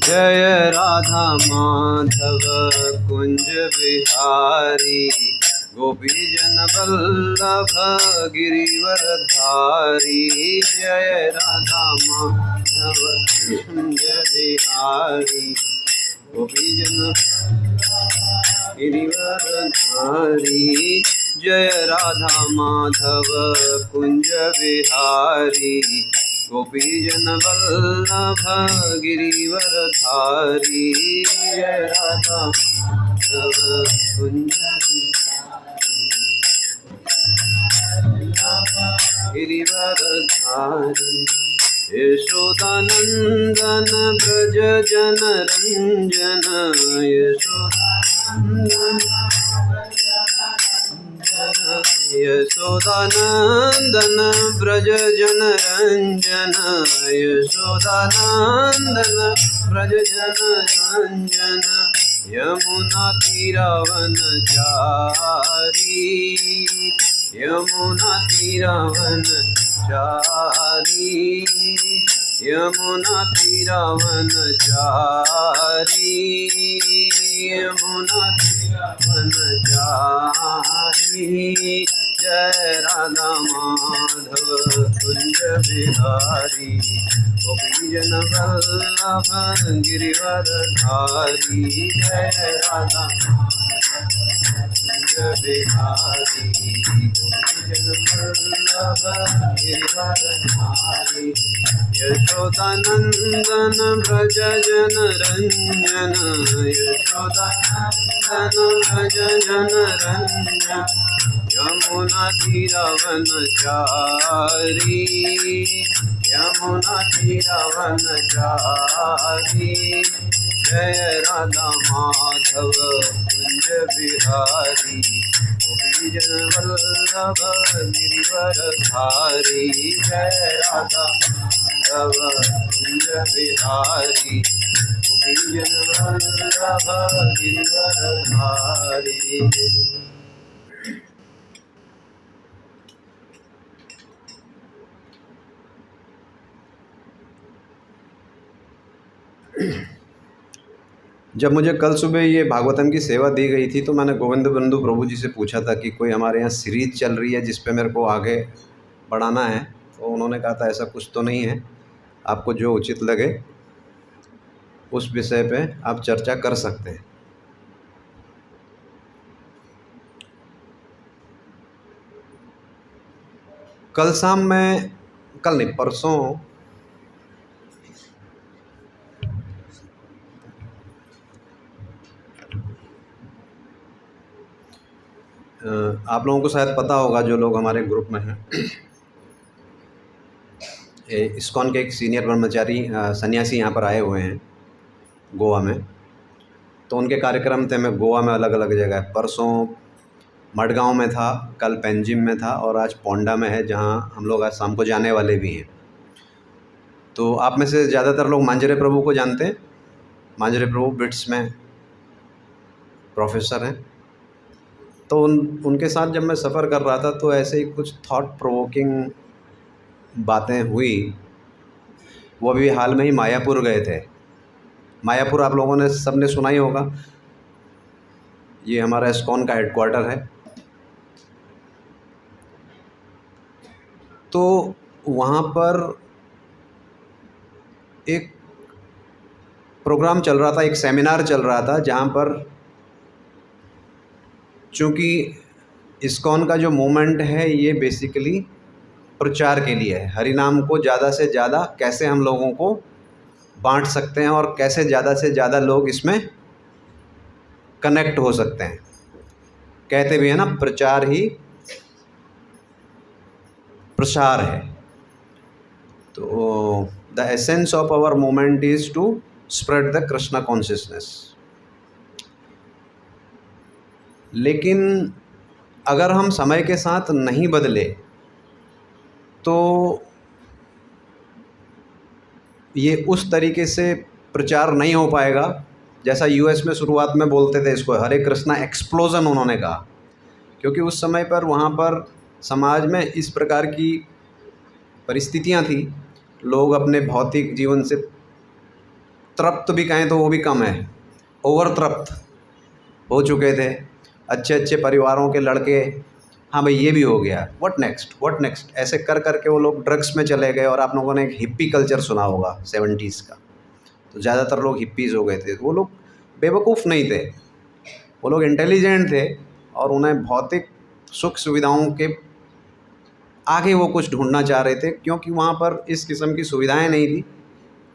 जय राधा माधव कुंज बिहारी, गोपीजन वल्लभ गिरिवरधारी। जय राधा माधव कुंज बिहारी, गोपीजन गिरिवरधारी। जय राधा माधव कुंज बिहारी, गोपीजन वल्लभ गिरिवरधारी। जय राधा माधव कुंज गिरिवरधारी। यशोदानंदन ब्रज जन रंजन, यशोदानंदन ब्रज जन रंजन, यशोदानंदन ब्रज जन रंजन। यमुना तीरावनचारी, यमुना तीरावनचारी, यमुना तीरावनचारी, यमुना तीरावनचारी। जय राधा माधव कुंज बिहारी, गोपीजन वल्लभ गिरिवरधारी। जय राधा कुंज बिहारी, गोपीजन वल्लभ गिरिवरधारी। यशोदानंदन ब्रज जन रंजन, यशोदानंदन ब्रज जन रंजन। यमुना तीरावनचारी, यमुना तीरावनचारी। जय राधा माधव कुंज बिहारी, गोपीजन वल्लभ गिरिवरधारी। जय राधा माधव कुंज बिहारी, गोपीजन वल्लभ गिरिवरधारी। जब मुझे कल सुबह ये भागवतम की सेवा दी गई थी तो मैंने गोविंद बंधु प्रभु जी से पूछा था कि कोई हमारे यहाँ सीरीज चल रही है जिस पे मेरे को आगे बढ़ाना है, तो उन्होंने कहा था ऐसा कुछ तो नहीं है, आपको जो उचित लगे उस विषय पे आप चर्चा कर सकते हैं। कल शाम में, कल नहीं परसों, आप लोगों को शायद पता होगा जो लोग हमारे ग्रुप में हैं, इस्कॉन के एक सीनियर ब्रह्मचारी सन्यासी यहाँ पर आए हुए हैं गोवा में। तो उनके कार्यक्रम थे, मैं गोवा में अलग अलग जगह, परसों मडगांव में था, कल पेंजिम में था और आज पोंडा में है, जहाँ हम लोग आज शाम को जाने वाले भी हैं। तो आप में से ज़्यादातर लोग मांजरे प्रभु को जानते हैं। मांजरे प्रभु बिट्स में प्रोफेसर हैं। तो उनके साथ जब मैं सफ़र कर रहा था तो ऐसे ही कुछ थॉट प्रोवोकिंग बातें हुई। वो अभी हाल में ही मायापुर गए थे। मायापुर आप लोगों ने सब ने सुना ही होगा, ये हमारा इस्कॉन का हेडक्वार्टर है। तो वहाँ पर एक प्रोग्राम चल रहा था, एक सेमिनार चल रहा था, जहाँ पर चूँकि इस्कॉन का जो मूवमेंट है ये बेसिकली प्रचार के लिए है। हरि नाम को ज़्यादा से ज़्यादा कैसे हम लोगों को बांट सकते हैं और कैसे ज़्यादा से ज़्यादा लोग इसमें कनेक्ट हो सकते हैं। कहते भी हैं ना, प्रचार ही प्रसार है। तो the essence of our movement is to spread the Krishna consciousness. लेकिन अगर हम समय के साथ नहीं बदले तो ये उस तरीके से प्रचार नहीं हो पाएगा जैसा यूएस में शुरुआत में बोलते थे इसको हरे कृष्णा एक्सप्लोजन उन्होंने कहा, क्योंकि उस समय पर वहाँ पर समाज में इस प्रकार की परिस्थितियाँ थी। लोग अपने भौतिक जीवन से तृप्त भी कहें तो वो भी कम है, ओवर तृप्त हो चुके थे। अच्छे अच्छे परिवारों के लड़के, हाँ भाई ये भी हो गया, व्हाट नेक्स्ट व्हाट नेक्स्ट, ऐसे कर कर के वो लोग ड्रग्स में चले गए। और आप लोगों ने एक हिप्पी कल्चर सुना होगा 70s का, तो ज़्यादातर लोग हिप्पीज़ हो गए थे। वो लोग बेवकूफ़ नहीं थे, वो लोग इंटेलिजेंट थे, और उन्हें भौतिक सुख सुविधाओं के आगे वो कुछ ढूंढना चाह रहे थे, क्योंकि वहाँ पर इस किस्म की सुविधाएं नहीं थी।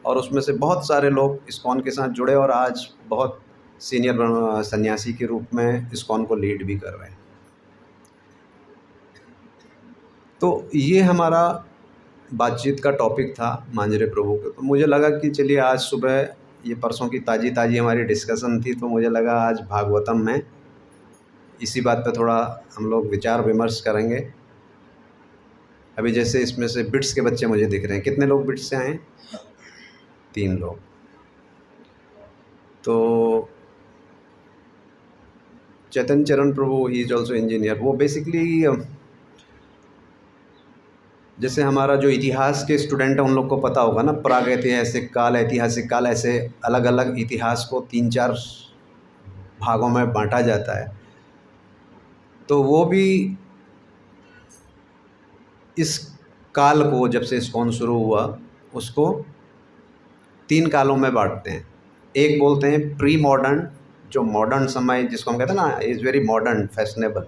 और उसमें से बहुत सारे लोग इस्कॉन के साथ जुड़े और आज बहुत सीनियर सन्यासी के रूप में इस्कॉन को लीड भी कर रहे हैं। तो ये हमारा बातचीत का टॉपिक था मांजरे प्रभु के। तो मुझे लगा कि चलिए आज सुबह, ये परसों की ताज़ी ताज़ी हमारी डिस्कशन थी, तो मुझे लगा आज भागवतम में इसी बात पे थोड़ा हम लोग विचार विमर्श करेंगे। अभी जैसे इसमें से बिट्स के बच्चे मुझे दिख रहे हैं, कितने लोग बिट्स से आए हैं? 3 लोग। तो चैतन्य चरण प्रभु, ही इज़ ऑल्सो इंजीनियर। वो बेसिकली जैसे हमारा जो इतिहास के स्टूडेंट हैं उन लोग को पता होगा ना, प्रागैतिहासिक काल, ऐतिहासिक काल, ऐसे अलग अलग इतिहास को 3-4 भागों में बांटा जाता है। तो वो भी इस काल को, जब से इस्कॉन शुरू हुआ, उसको 3 कालों में बांटते हैं। एक बोलते हैं प्री मॉडर्न, जो मॉडर्न समय जिसको हम कहते हैं ना, is very modern fashionable.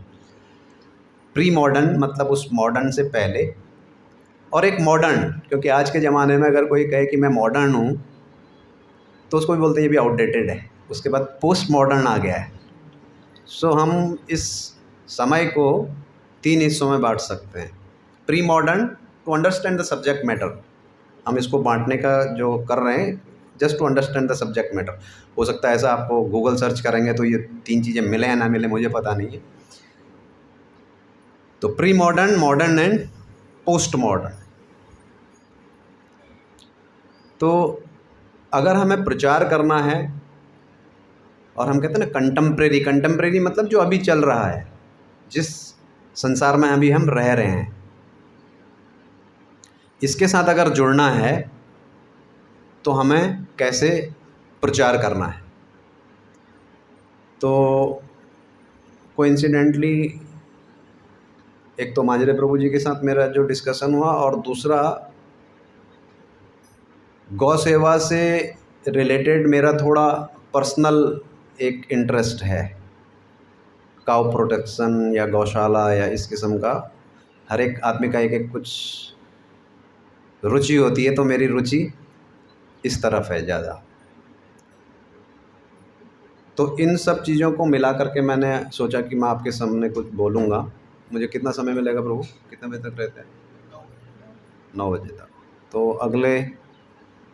Pre modern मतलब उस मॉडर्न से पहले। और एक मॉडर्न, क्योंकि आज के ज़माने में अगर कोई कहे कि मैं मॉडर्न हूँ तो उसको भी बोलते हैं ये भी आउटडेटेड है। उसके बाद पोस्ट मॉडर्न आ गया है। सो हम इस समय को 3 हिस्सों में बांट सकते हैं। Pre modern, to understand the subject matter, हम इसको बांटने का जो कर रहे हैं, just to understand the subject matter. हो सकता है ऐसा आपको गूगल सर्च करेंगे तो ये 3 चीज़ें मिले या ना मिले, मुझे पता नहीं है। तो pre modern, modern and post modern. तो अगर हमें प्रचार करना है, और हम कहते हैं ना कंटेम्प्रेरी, कंटेम्प्रेरी मतलब जो अभी चल रहा है, जिस संसार में अभी हम रह रहे हैं, इसके साथ अगर जुड़ना है तो हमें कैसे प्रचार करना है। तो कोइंसिडेंटली एक तो मांजरे प्रभु जी के साथ मेरा जो डिस्कशन हुआ, और दूसरा गौ सेवा से रिलेटेड मेरा थोड़ा पर्सनल एक इंटरेस्ट है। काउ प्रोटेक्शन या गौशाला या इस किस्म का, हर एक आदमी का एक एक कुछ रुचि होती है, तो मेरी रुचि इस तरफ है ज़्यादा। तो इन सब चीज़ों को मिला करके मैंने सोचा कि मैं आपके सामने कुछ बोलूँगा। मुझे कितना समय मिलेगा प्रभु? कितने बजे तक रहते हैं? 9 बजे तक। तो अगले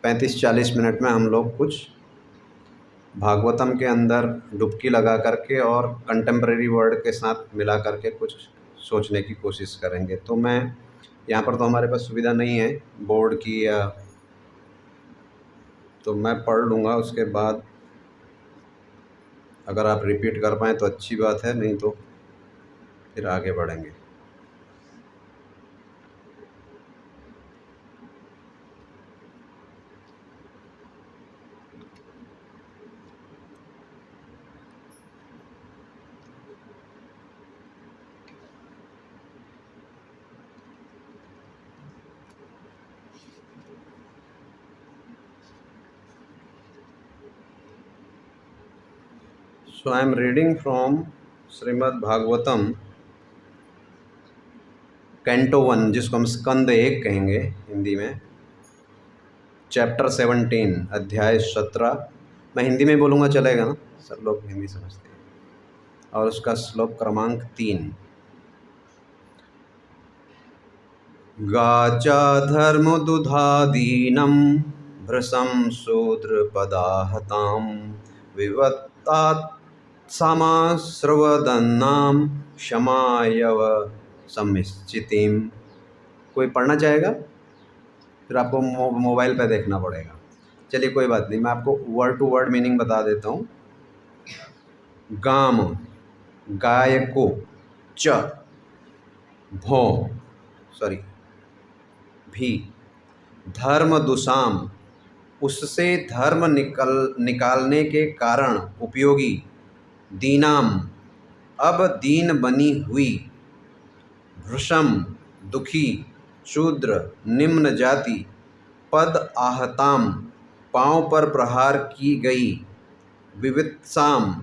35-40 मिनट में हम लोग कुछ भागवतम के अंदर डुबकी लगा करके और कंटेम्प्रेरी वर्ड के साथ मिला करके कुछ सोचने की कोशिश करेंगे। तो मैं यहाँ पर, तो हमारे पास सुविधा नहीं है बोर्ड की, या तो मैं पढ़ लूँगा, उसके बाद अगर आप रिपीट कर पाएँ तो अच्छी बात है, नहीं तो फिर आगे बढ़ेंगे। So I am reading from Shrimad Bhagavatam canto 1, जिसको हम स्कंद 1 कहेंगे हिंदी में, चैप्टर 17, अध्याय 17। मैं हिंदी में बोलूँगा चलेगा ना? सब लोग हिंदी समझते हैं। और उसका श्लोक क्रमांक 3। गाचा धर्मदुधादीनं भृशं शूद्रपदाहतां विवत्तात् समाश्रवदन्नां क्षमायव समिश्चितिम। कोई पढ़ना चाहेगा? फिर आपको मोबाइल पे देखना पड़ेगा। चलिए कोई बात नहीं, मैं आपको वर्ड टू वर्ड मीनिंग बता देता हूँ। गाम, गाय को, च, भो, सॉरी भी, धर्म दुसाम, उससे धर्म निकालने के कारण उपयोगी, दीनाम अब दीन बनी हुई, भृशम दुखी, शूद्र निम्न जाति, पद आहताम पांव पर प्रहार की गई, विवित्साम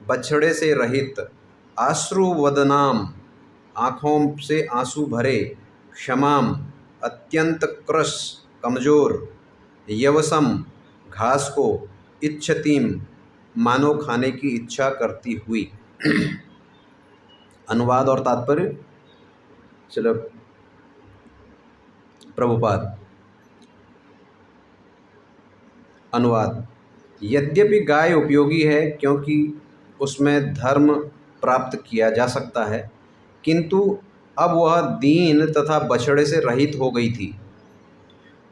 बछड़े से रहित, आश्रुवदनाम आँखों से आंसू भरे, क्षमाम अत्यंत क्रश कमज़ोर, यवसम घास को, इच्छतीम मानो खाने की इच्छा करती हुई। अनुवाद और तात्पर्य। चलो प्रभुपाद। अनुवाद। यद्यपि गाय उपयोगी है क्योंकि उसमें धर्म प्राप्त किया जा सकता है, किंतु अब वह दीन तथा बछड़े से रहित हो गई थी।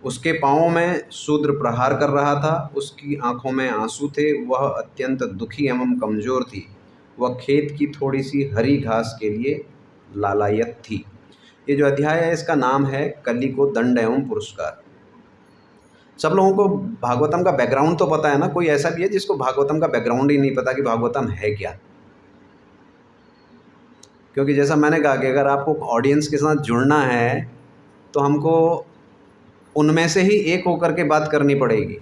उसके पाँवों में शूद्र प्रहार कर रहा था, उसकी आंखों में आंसू थे, वह अत्यंत दुखी एवं कमज़ोर थी, वह खेत की थोड़ी सी हरी घास के लिए लालायत थी। ये जो अध्याय है इसका नाम है कली को दंड एवं पुरस्कार। सब लोगों को भागवतम का बैकग्राउंड तो पता है ना, कोई ऐसा भी है जिसको भागवतम का बैकग्राउंड ही नहीं पता कि भागवतम है क्या? क्योंकि जैसा मैंने कहा कि अगर आपको ऑडियंस के साथ जुड़ना है तो हमको उनमें से ही एक होकर के बात करनी पड़ेगी,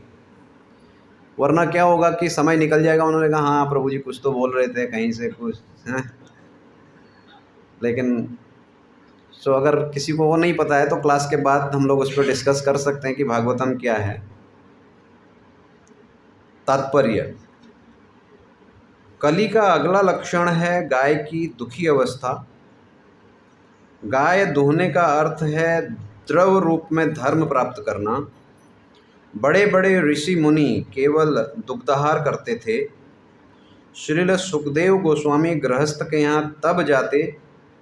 वरना क्या होगा कि समय निकल जाएगा। उन्होंने कहा हाँ प्रभु जी कुछ तो बोल रहे थे कहीं से कुछ हैं, लेकिन सो अगर किसी को वो नहीं पता है तो क्लास के बाद हम लोग उस पर डिस्कस कर सकते हैं कि भागवतम क्या है। तात्पर्य। कली का अगला लक्षण है गाय की दुखी अवस्था। गाय दुहने का अर्थ है द्रव रूप में धर्म प्राप्त करना। बड़े बड़े ऋषि मुनि केवल दुग्धाहार करते थे। श्रील सुखदेव गोस्वामी गृहस्थ के यहाँ तब जाते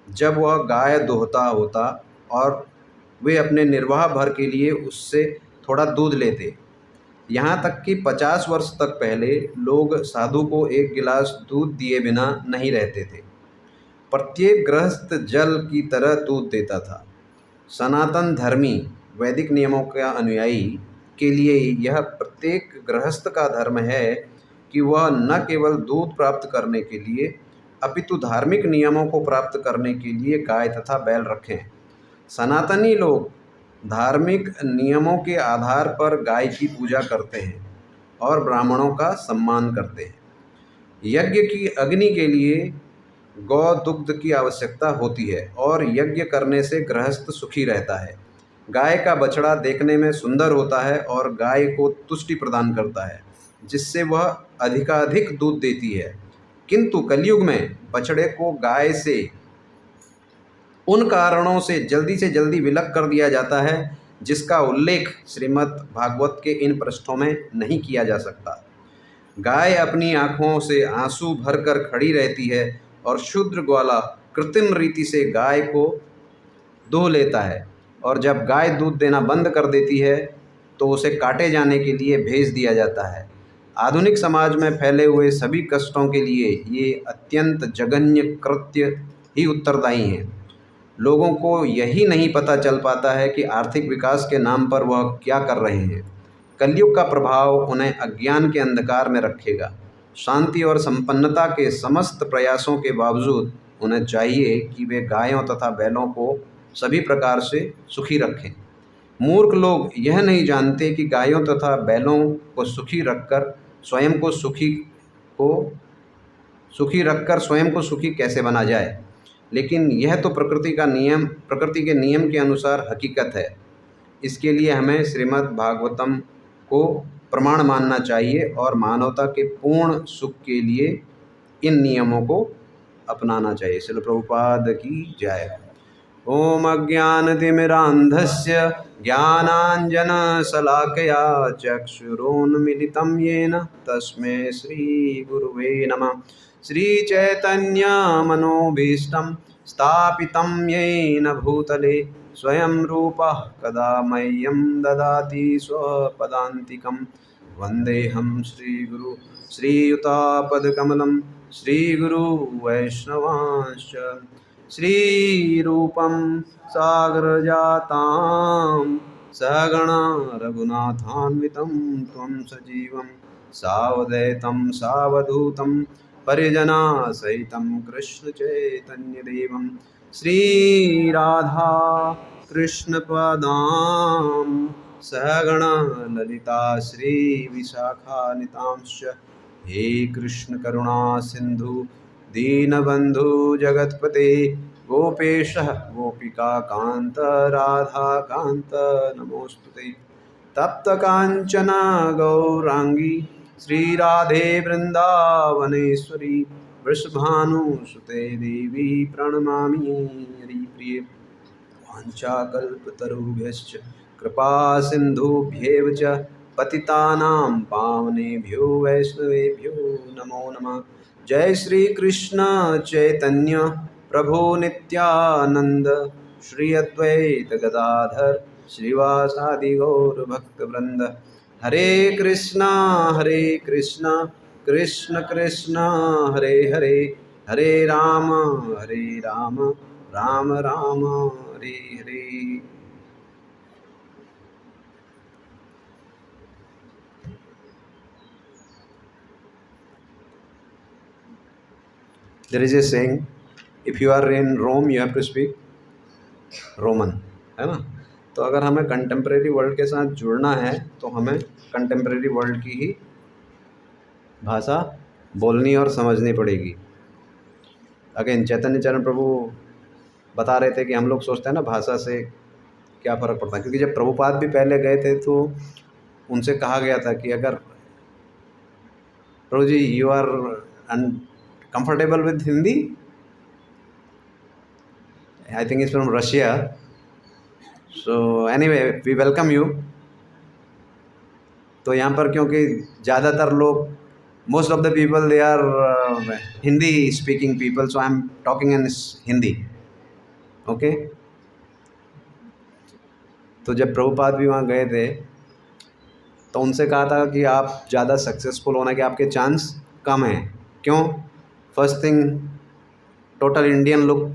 जब वह गाय दुहता होता और वे अपने निर्वाह भर के लिए उससे थोड़ा दूध लेते। यहाँ तक कि 50 वर्ष तक पहले लोग साधु को एक गिलास दूध दिए बिना नहीं रहते थे। प्रत्येक गृहस्थ जल की तरह दूध देता था। सनातन धर्मी वैदिक नियमों का अनुयायी के लिए यह प्रत्येक गृहस्थ का धर्म है कि वह न केवल दूध प्राप्त करने के लिए अपितु धार्मिक नियमों को प्राप्त करने के लिए गाय तथा बैल रखें। सनातनी लोग धार्मिक नियमों के आधार पर गाय की पूजा करते हैं और ब्राह्मणों का सम्मान करते हैं। यज्ञ की अग्नि के लिए गौ दुग्ध की आवश्यकता होती है और यज्ञ करने से गृहस्थ सुखी रहता है। गाय का बछड़ा देखने में सुंदर होता है और गाय को तुष्टि प्रदान करता है, जिससे वह अधिकाधिक दूध देती है। किंतु कलयुग में बछड़े को गाय से उन कारणों से जल्दी विलग कर दिया जाता है जिसका उल्लेख श्रीमद् भागवत के इन पृष्ठों में नहीं किया जा सकता। गाय अपनी आँखों से आंसू भरकर खड़ी रहती है और शूद्र ग्वाला कृत्रिम रीति से गाय को दूह लेता है, और जब गाय दूध देना बंद कर देती है तो उसे काटे जाने के लिए भेज दिया जाता है। आधुनिक समाज में फैले हुए सभी कष्टों के लिए ये अत्यंत जघन्य कृत्य ही उत्तरदायी हैं। लोगों को यही नहीं पता चल पाता है कि आर्थिक विकास के नाम पर वह क्या कर रहे हैं। कलयुग का प्रभाव उन्हें अज्ञान के अंधकार में रखेगा। शांति और संपन्नता के समस्त प्रयासों के बावजूद उन्हें चाहिए कि वे गायों तथा बैलों को सभी प्रकार से सुखी रखें। मूर्ख लोग यह नहीं जानते कि गायों तथा बैलों को सुखी रखकर स्वयं को सुखी कैसे बना जाए, लेकिन यह तो प्रकृति के नियम के अनुसार हकीकत है। इसके लिए हमें श्रीमद् भागवतम को प्रमाण मानना चाहिए और मानवता के पूर्ण सुख के लिए इन नियमों को अपनाना चाहिए। श्रील प्रभुपाद की जय। ओम अज्ञानतिमिरान्धस्य ज्ञानाञ्जनशलाकया चक्षुरोन्मिलितं येन तस्मै श्रीगुरुवे नमः। श्रीचैतन्यमनोभीष्टं स्थापितं येन भूतले स्वयं रूपः कदा मह्यं ददाति स्वपदान्तिकं। वन्देऽहं श्रीगुरु श्रीयुतापदकमलं श्रीगुरुवैष्णवांश्च। श्रीरूपं सागरजातां सहगणा रघुनाथान्वितं त्वं सजीवं सावधैतं सावधूतं परिजनासहितं कृष्णचैतन्यदेवं श्रीराधा कृष्णपदां सहगणा ललिता श्रीविशाखान्वितांश्च हे कृष्ण करुणा सिंधु दीनबंधु जगतपते गोपेशः गोपिकान्त राधाकान्त नमोस्तुते। तप्त कांचन गौरांगी श्रीराधे वृंदावनेश्वरी वृषभानुसुते देवी प्रणमामि हरिप्रिये। वाञ्छाकल्पतरुभ्यश्च कृपा सिन्धुभ्येव च पतितानां पावनेभ्यो वैष्णवेभ्यो नमो नमः। जय श्री कृष्ण चैतन्य प्रभु नित्यानंद श्री अद्वैत गदाधर श्रीवासादि गौर भक्तवृंद। हरे कृष्णा कृष्ण कृष्ण हरे हरे, हरे Ram Ram Ram Hare Hare. There is a saying, if you are in Rome you have to speak Roman, है ना। तो अगर हमें कंटेम्प्रेरी वर्ल्ड के साथ जुड़ना है तो हमें कंटेम्प्रेरी वर्ल्ड की ही भाषा बोलनी और समझनी पड़ेगी। अगेन चैतन्य चरण प्रभु बता रहे थे कि हम लोग सोचते हैं ना भाषा से क्या फ़र्क पड़ता है, क्योंकि जब प्रभुपाद भी पहले गए थे तो उनसे कहा गया था कि अगर Prabhu ji you are comfortable with Hindi, I think is from Russia, so anyway we welcome you. तो यहाँ पर क्योंकि ज़्यादातर लोग most of the people they are Hindi speaking people, so I am talking in Hindi, okay. तो जब प्रभुपाद भी वहाँ गए थे तो उनसे कहा था कि आप ज़्यादा सक्सेसफुल होने के आपके चांस कम हैं। क्यों? First thing total Indian look,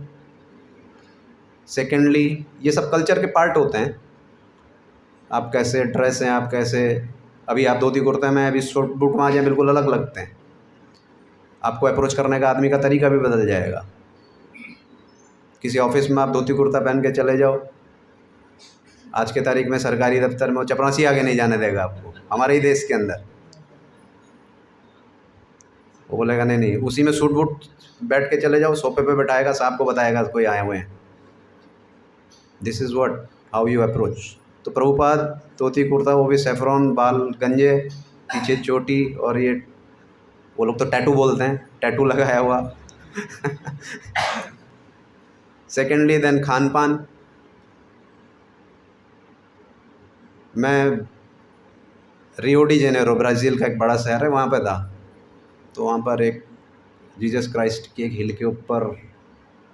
secondly ये सब कल्चर के पार्ट होते हैं। आप कैसे ड्रेस हैं, आप कैसे, अभी आप धोती कुर्ते में, अभी शॉर्ट बूट में आ जाए बिल्कुल अलग लगते हैं। आपको अप्रोच करने का आदमी का तरीका भी बदल जाएगा। किसी ऑफिस में आप धोती कुर्ता पहन के चले जाओ, आज के तारीख में सरकारी दफ्तर में वो चपरासी आगे नहीं जाने देगा आपको, हमारे ही देश के अंदर। वो बोलेगा नहीं नहीं, उसी में सूट बूट बैठ के चले जाओ, सोफे पे बैठाएगा, साहब को बताएगा कोई आए हुए हैं। This is what how you approach. तो प्रभुपाद धोती कुर्ता, वो भी सेफ्रॉन, बाल गंजे, पीछे चोटी, और ये वो लोग तो टैटू बोलते हैं, टैटू लगाया हुआ। सेकेंडली देन खान पान। मैं रियो डी जेनेरो, ब्राज़ील का एक बड़ा शहर है, वहाँ पे था। तो वहाँ पर एक जीसस क्राइस्ट की एक हिल के ऊपर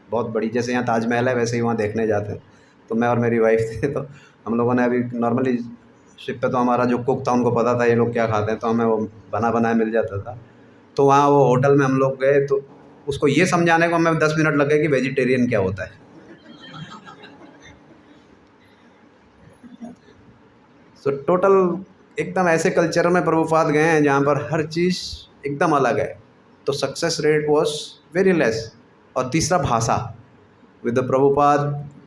बहुत बड़ी, जैसे यहाँ ताजमहल है वैसे ही वहाँ देखने जाते हैं। तो मैं और मेरी वाइफ थे, तो हम लोगों ने अभी नॉर्मली शिप पे तो हमारा जो कुक था उनको पता था ये लोग क्या खाते हैं, तो हमें वो बना बनाया मिल जाता था। तो वहाँ वो होटल में हम लोग गए तो उसको ये समझाने को हमें 10 मिनट लग गए कि वेजिटेरियन क्या होता है। तो टोटल एकदम ऐसे कल्चर में प्रभुपाद गए हैं जहाँ पर हर चीज़ एकदम अलग है। तो success rate was very less. और तीसरा भाषा, with the Prabhupada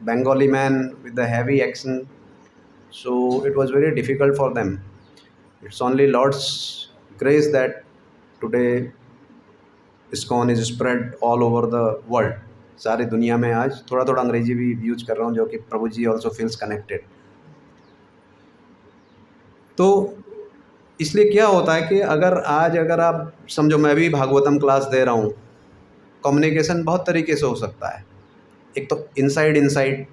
Bengali man with the heavy accent, so it was very difficult for them. It's only Lord's grace that today ISKCON is spread all over the world. सारी दुनिया में आज थोड़ा थोड़ा अंग्रेजी भी यूज कर रहा हूँ, जो कि प्रभु जी ऑल्सो फील्स कनेक्टेड। तो इसलिए क्या होता है कि अगर आप समझो मैं भी भागवतम क्लास दे रहा हूँ, कम्युनिकेशन बहुत तरीके से हो सकता है। एक तो इनसाइड,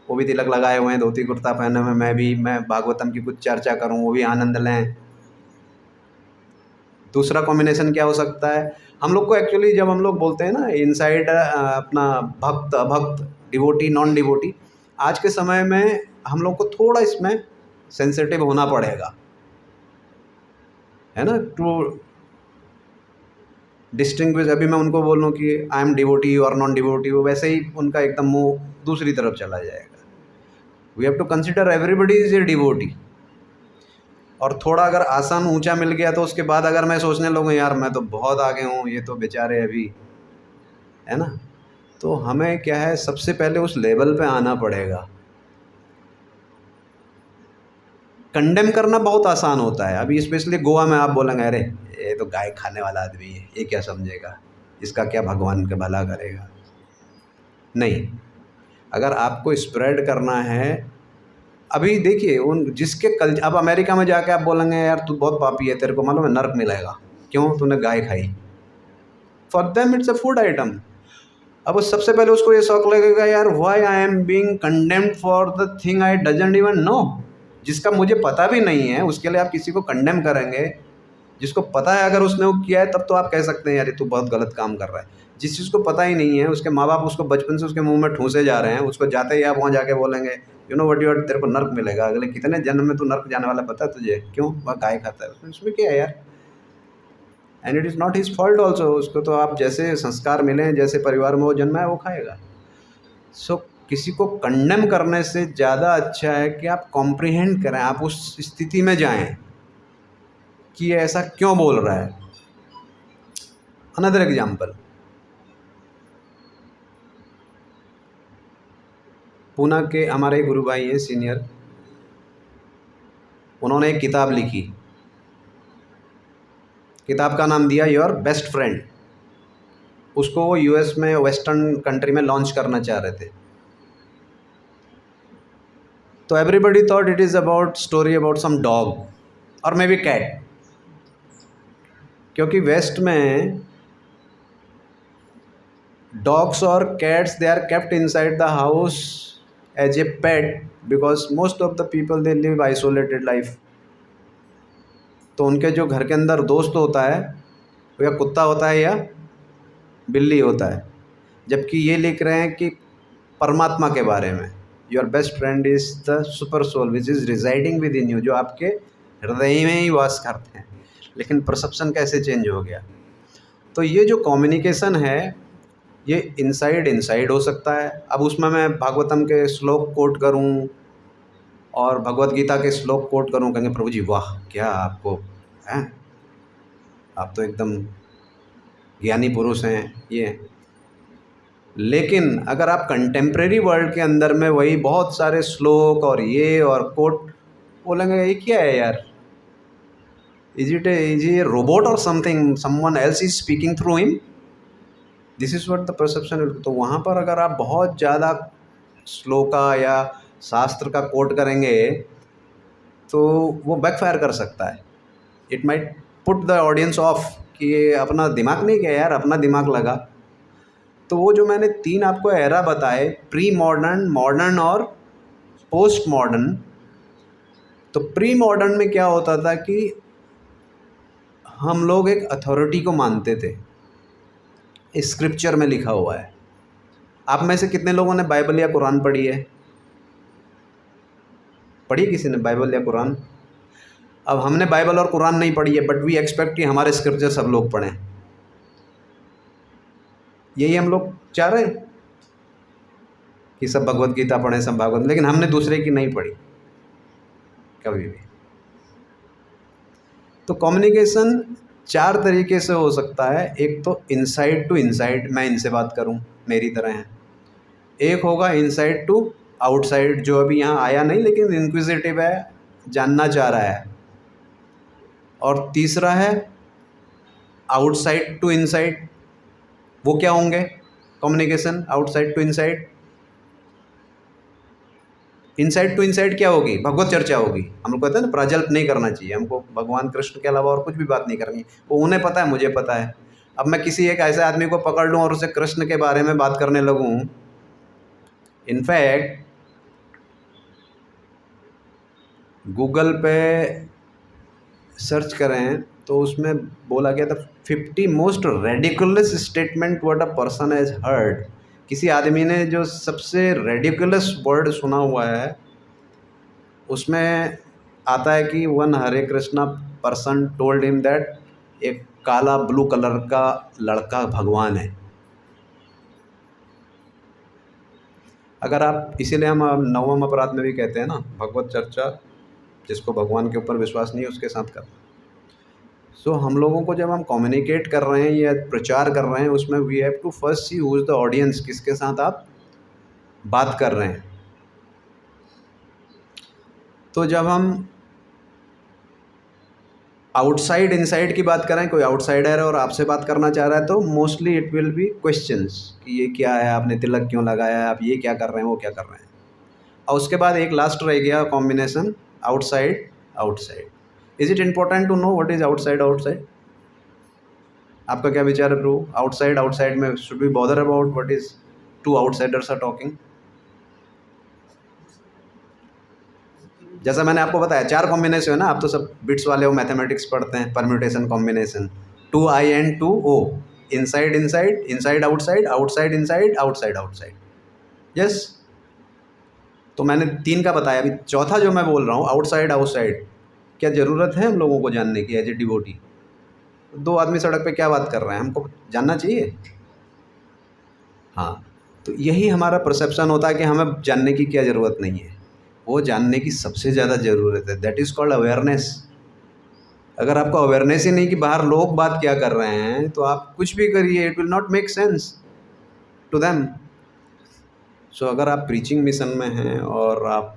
वो भी तिलक लगाए हुए हैं, धोती कुर्ता पहने हुए, मैं भागवतम की कुछ चर्चा करूँ, वो भी आनंद लें। दूसरा कॉम्बिनेशन क्या हो सकता है, हम लोग को एक्चुअली जब हम लोग बोलते हैं ना इनसाइड अपना भक्त अभक्त, डिवोटी नॉन डिवोटी, आज के समय में हम लोग को थोड़ा इसमें सेंसिटिव होना पड़ेगा, है ना, टू डिस्टिंग्विश। अभी मैं उनको बोलूँ कि आई एम डिवोटी और नॉन डिवोटी, वो वैसे ही उनका एकदम मुंह दूसरी तरफ चला जाएगा। We have to consider everybody is a devotee. और थोड़ा अगर आसान ऊंचा मिल गया तो उसके बाद अगर मैं सोचने लगूँ यार मैं तो बहुत आगे हूँ, ये तो बेचारे अभी, है ना। तो हमें क्या है, सबसे पहले उस लेवल पे आना पड़ेगा। कंडेम करना बहुत आसान होता है। अभी स्पेशली गोवा में आप बोलेंगे अरे ये तो गाय खाने वाला आदमी है, ये क्या समझेगा, इसका क्या भगवान के भला करेगा। नहीं, अगर आपको स्प्रेड करना है, अभी देखिए उन जिसके कल, अब अमेरिका में जाके आप बोलेंगे यार तू बहुत पापी है, तेरे को मालूम है नर्क मिलेगा, क्यों, तूने गाय खाई। For them it's a food item. अब वो सबसे पहले उसको ये शौक लगेगा यार why I am being condemned for the thing I doesn't even know, जिसका मुझे पता भी नहीं है उसके लिए आप किसी को कंडेम करेंगे। जिसको पता है अगर उसने वो किया है तब तो आप कह सकते हैं यार ये तू बहुत गलत काम कर रहा है। जिस चीज़ को पता ही नहीं है, उसके माँ बाप उसको बचपन से उसके मुंह में ठूसे जा रहे हैं, उसको जाते ही आप वहाँ जाके बोलेंगे यू नो वट यू, तेरे को नर्क मिलेगा, अगले कितने जन्म में तू नर्क जाने वाला पता है तुझे, क्यों, वह गाय खाता है, उसमें क्या है यार। And it is not his fault also, उसको तो आप जैसे संस्कार मिले, जैसे परिवार में वो जन्मा है वो खाएगा। सो किसी को कंडेम करने से ज़्यादा अच्छा है कि आप कॉम्प्रिहेंड करें, आप उस स्थिति में जाएं कि ये ऐसा क्यों बोल रहा है। अनदर एग्जाम्पल, पूना के हमारे गुरु भाई हैं सीनियर, उन्होंने एक किताब लिखी, किताब का नाम दिया योर बेस्ट फ्रेंड। उसको वो यूएस में, वेस्टर्न कंट्री में लॉन्च करना चाह रहे थे। तो everybody thought it is about story about some dog और मे बी कैट, क्योंकि वेस्ट में डॉग्स और cats they are kept inside the house as a pet, because most of the people they live isolated life. तो उनके जो घर के अंदर दोस्त होता है वो या कुत्ता होता है या बिल्ली होता है। जबकि ये लिख रहे हैं कि परमात्मा के बारे में, your best friend is the super soul which is residing within you, जो आपके हृदय में ही वास करते हैं। लेकिन परसेप्शन कैसे चेंज हो गया। तो ये जो कम्युनिकेशन है ये इनसाइड इनसाइड हो सकता है। अब उसमें मैं भागवतम के श्लोक कोट करूं और भगवत गीता के श्लोक कोट करूं, कहेंगे प्रभु जी वाह क्या आपको हैं, आप तो एकदम ज्ञानी पुरुष हैं ये। लेकिन अगर आप कंटेम्प्रेरी वर्ल्ड के अंदर में वही बहुत सारे श्लोक और ये और कोट बोलेंगे ये क्या है यार, इज ए रोबोट और something, someone else is speaking through him, this is what the perception. तो वहाँ पर अगर आप बहुत ज़्यादा श्लोका या शास्त्र का कोट करेंगे तो वो बैकफायर कर सकता है। It might put the audience of कि ये अपना दिमाग नहीं, क्या यार अपना दिमाग लगा। तो वो जो मैंने 3 आपको एरा बताए, प्री मॉडर्न, मॉडर्न और पोस्ट मॉडर्न। तो प्री मॉडर्न में क्या होता था कि हम लोग एक अथॉरिटी को मानते थे, स्क्रिप्चर में लिखा हुआ है। आप में से कितने लोगों ने बाइबल या कुरान पढ़ी है? पढ़ी किसी ने बाइबल या कुरान? अब हमने बाइबल और कुरान नहीं पढ़ी है, बट वी एक्सपेक्ट कि हमारे स्क्रिप्चर सब लोग पढ़ें। यही हम लोग चाह रहे हैं कि सब भगवत गीता पढ़ें, सब भागवत, लेकिन हमने दूसरे की नहीं पढ़ी कभी भी। तो कम्युनिकेशन 4 तरीके से हो सकता है। एक तो इनसाइड टू इनसाइड, मैं इनसे बात करूं मेरी तरह हैं। एक होगा इनसाइड टू आउटसाइड, जो अभी यहाँ आया नहीं लेकिन इंक्विजिटिव है, जानना चाह रहा है। और तीसरा है आउटसाइड टू इनसाइड। वो क्या होंगे communication outside to inside? Inside to inside क्या होगी? भगवत चर्चा होगी। हम लोग कहते हैं ना प्राजल्प नहीं करना चाहिए, हमको भगवान कृष्ण के अलावा और कुछ भी बात नहीं करनी है। वो उन्हें पता है, मुझे पता है। अब मैं किसी एक ऐसे आदमी को पकड़ लूँ और उसे कृष्ण के बारे में बात करने लगूँ, इनफैक्ट गूगल पे सर्च करें तो उसमें बोला गया था 50 most ridiculous statement what a person has heard. किसी आदमी ने जो सबसे रेडिकुलस वर्ड सुना हुआ है उसमें आता है कि one Hare Krishna person told him that एक काला ब्लू कलर का लड़का भगवान है। अगर आप, इसीलिए हम नवम अपराध में भी कहते हैं ना, भगवत चर्चा जिसको भगवान के ऊपर विश्वास नहीं है उसके साथ कर। सो हम लोगों को जब हम कम्युनिकेट कर रहे हैं या प्रचार कर रहे हैं, उसमें we have to first see who is the audience, किसके साथ आप बात कर रहे हैं। तो जब हम आउटसाइड इनसाइड की बात करें, कोई आउटसाइडर है और आपसे बात करना चाह रहा है, तो mostly it will be questions कि ये क्या है, आपने तिलक क्यों लगाया है, आप ये क्या कर रहे हैं, वो क्या कर रहे हैं। और उसके बाद एक लास्ट रह गया combination, outside outside. Is it important to know what is outside outside? आपका क्या विचार है ब्रो? आउटसाइड आउटसाइड में should be bother about what is to outsiders are talking? जैसा मैंने आपको बताया 4 कॉम्बिनेशन है ना, आप तो सब बिट्स वाले हो, मैथमेटिक्स पढ़ते हैं, permutation combination 2i and 2o, inside inside, inside outside, outside inside, outside outside. Yes, तो मैंने 3 का बताया, अभी चौथा जो मैं बोल रहा हूँ आउटसाइड आउटसाइड, क्या ज़रूरत है हम लोगों को जानने की एज ए डिवोटी? 2 आदमी सड़क पे क्या बात कर रहे हैं, हमको जानना चाहिए। हाँ, तो यही हमारा परसेप्शन होता है कि हमें जानने की क्या ज़रूरत नहीं है। वो जानने की सबसे ज़्यादा ज़रूरत है, दैट इज़ कॉल्ड अवेयरनेस। अगर आपको अवेयरनेस ही नहीं कि बाहर लोग बात क्या कर रहे हैं, तो आप कुछ भी करिए, it will not make sense to them. So अगर आप प्रीचिंग मिशन में हैं और आप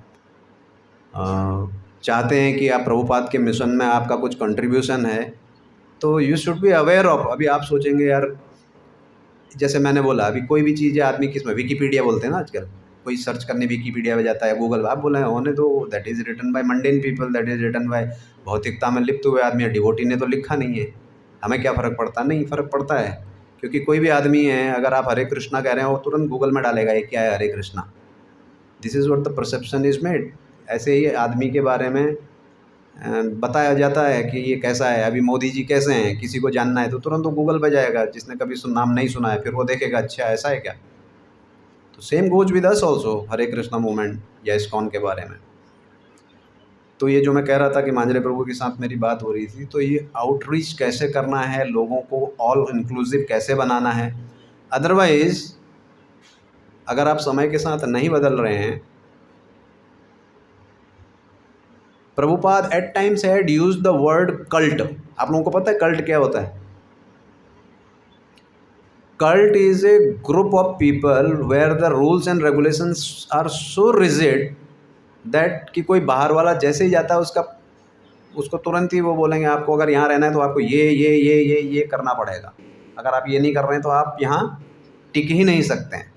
चाहते हैं कि आप प्रभुपाद के मिशन में आपका कुछ कंट्रीब्यूशन है, तो you should be aware of. अभी आप सोचेंगे यार, जैसे मैंने बोला अभी कोई भी चीज़ है, आदमी किस में विकीपीडिया बोलते हैं ना आजकल, कोई सर्च करने विकीपीडिया में जाता है, गूगल, आप बोले होने दो, that is written by mundane people, that is written by भौतिकता में लिप्त हुए आदमी। डिवोटी ने तो लिखा नहीं है, हमें क्या फ़र्क पड़ता? नहीं फ़र्क पड़ता है, क्योंकि कोई भी आदमी है, अगर आप हरे कृष्णा कह रहे हैं, वो तुरंत गूगल में डालेगा ये क्या है Hare Krishna. This is what the perception is made. ऐसे ही आदमी के बारे में बताया जाता है कि ये कैसा है। अभी मोदी जी कैसे हैं, किसी को जानना है तो तुरंत वो गूगल पे जाएगा, जिसने कभी नाम नहीं सुना है, फिर वो देखेगा अच्छा ऐसा है क्या। तो same goes with us also, Hare Krishna movement या इस्कॉन के बारे में। तो ये जो मैं कह रहा था कि मांझरे प्रभु के साथ मेरी बात हो रही थी, तो ये आउटरीच कैसे करना है, लोगों को ऑल इंक्लूसिव कैसे बनाना है। अदरवाइज़ अगर आप समय के साथ नहीं बदल रहे हैं, Prabhupada at times had used the word cult. आप लोगों को पता है कल्ट क्या होता है? Cult is a group of people where the rules and regulations are so rigid that कि कोई बाहर वाला जैसे ही जाता है उसको तुरंत ही वो बोलेंगे आपको अगर यहाँ रहना है तो आपको ये करना पड़ेगा, अगर आप ये नहीं कर रहे हैं तो आप यहाँ टिक ही नहीं सकते हैं।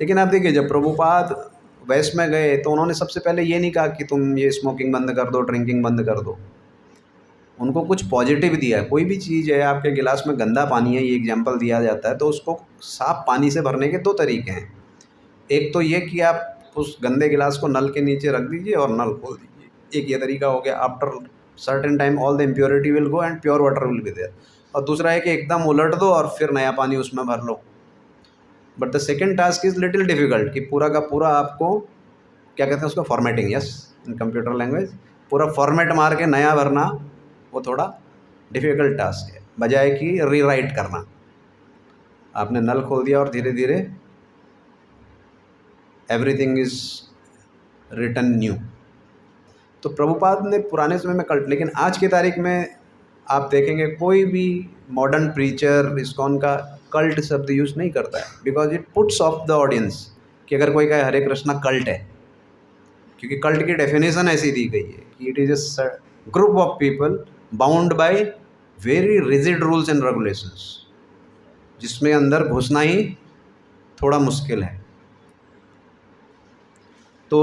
लेकिन आप देखिए जब प्रभुपाद वेस्ट में गए तो उन्होंने सबसे पहले ये नहीं कहा कि तुम ये स्मोकिंग बंद कर दो, ड्रिंकिंग बंद कर दो। उनको कुछ पॉजिटिव दिया है। कोई भी चीज़ है, आपके गिलास में गंदा पानी है, ये एग्जांपल दिया जाता है, तो उसको साफ़ पानी से भरने के 2 तरीके हैं। एक तो ये कि आप उस गंदे गिलास को नल के नीचे रख दीजिए और नल खोल दीजिए, एक ये तरीका हो गया। After certain time all the impurity will go and pure water will be there. और दूसरा है कि एकदम उलट दो और फिर नया पानी उसमें भर लो। But the second task is little difficult कि पूरा का पूरा आपको क्या कहते हैं उसको, formatting, yes in computer language, पूरा फॉर्मेट मार के नया भरना वो थोड़ा डिफ़िकल्ट टास्क है, बजाय कि रीराइट करना। आपने नल खोल दिया और धीरे धीरे एवरीथिंग इज़ रिटन न्यू। तो प्रभुपाद ने पुराने समय में कल्ट, लेकिन आज की तारीख में आप देखेंगे कोई भी मॉडर्न प्रीचर इस्कॉन का कल्ट शब्द यूज़ नहीं करता है, because it puts of the audience. कि अगर कोई कहे हरे कृष्णा कल्ट है, क्योंकि कल्ट की डेफिनेशन ऐसी दी गई है कि it is a group of people bound by very rigid rules and regulations, जिसमें अंदर घुसना ही थोड़ा मुश्किल है। तो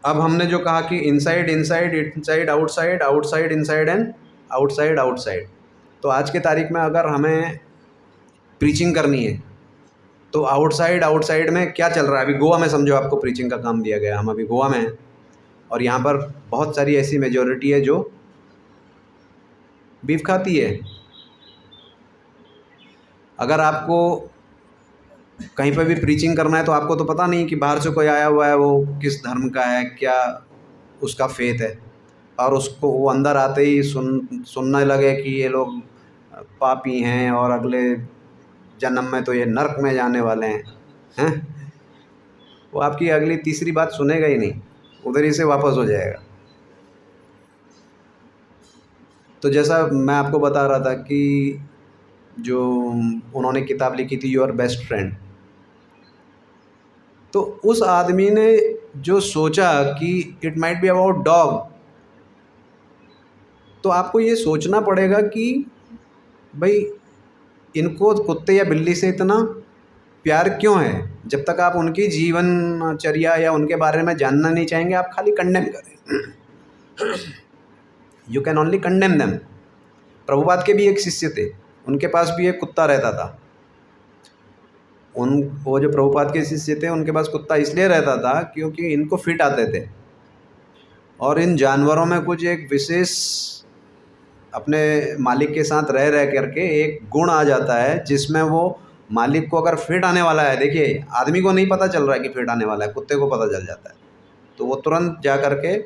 अब हमने जो कहा कि inside inside, inside outside, outside inside and outside outside. तो आज के तारीख में अगर हमें प्रीचिंग करनी है तो आउटसाइड आउटसाइड में क्या चल रहा है। अभी गोवा में समझो आपको प्रीचिंग का काम दिया गया, हम अभी गोवा में हैं और यहाँ पर बहुत सारी ऐसी मेजॉरिटी है जो बीफ खाती है। अगर आपको कहीं पर भी प्रीचिंग करना है तो आपको तो पता नहीं कि बाहर से कोई आया हुआ है, वो किस धर्म का है, क्या उसका फेथ है, और उसको वो अंदर आते ही सुनने लगे कि ये लोग पापी हैं और अगले जन्म में तो ये नरक में जाने वाले हैं, वो आपकी अगली तीसरी बात सुनेगा ही नहीं, उधर ही से वापस हो जाएगा। तो जैसा मैं आपको बता रहा था कि जो उन्होंने किताब लिखी थी योर बेस्ट फ्रेंड, तो उस आदमी ने जो सोचा कि it might be about dog, तो आपको ये सोचना पड़ेगा कि भाई इनको कुत्ते या बिल्ली से इतना प्यार क्यों है। जब तक आप उनकी जीवनचर्या या उनके बारे में जानना नहीं चाहेंगे, आप खाली कंडेम करें। You can only condemn them. Prabhupada के भी एक शिष्य थे, उनके पास भी एक कुत्ता रहता था। वो जो प्रभुपाद के शिष्य थे उनके पास कुत्ता इसलिए रहता था क्योंकि इनको फिट आते थे, और इन जानवरों में कुछ एक विशेष अपने मालिक के साथ रह रह करके एक गुण आ जाता है जिसमें वो मालिक को अगर फिट आने वाला है, देखिए आदमी को नहीं पता चल रहा है कि फिट आने वाला है, कुत्ते को पता चल जाता है, तो वो तुरंत जा कर के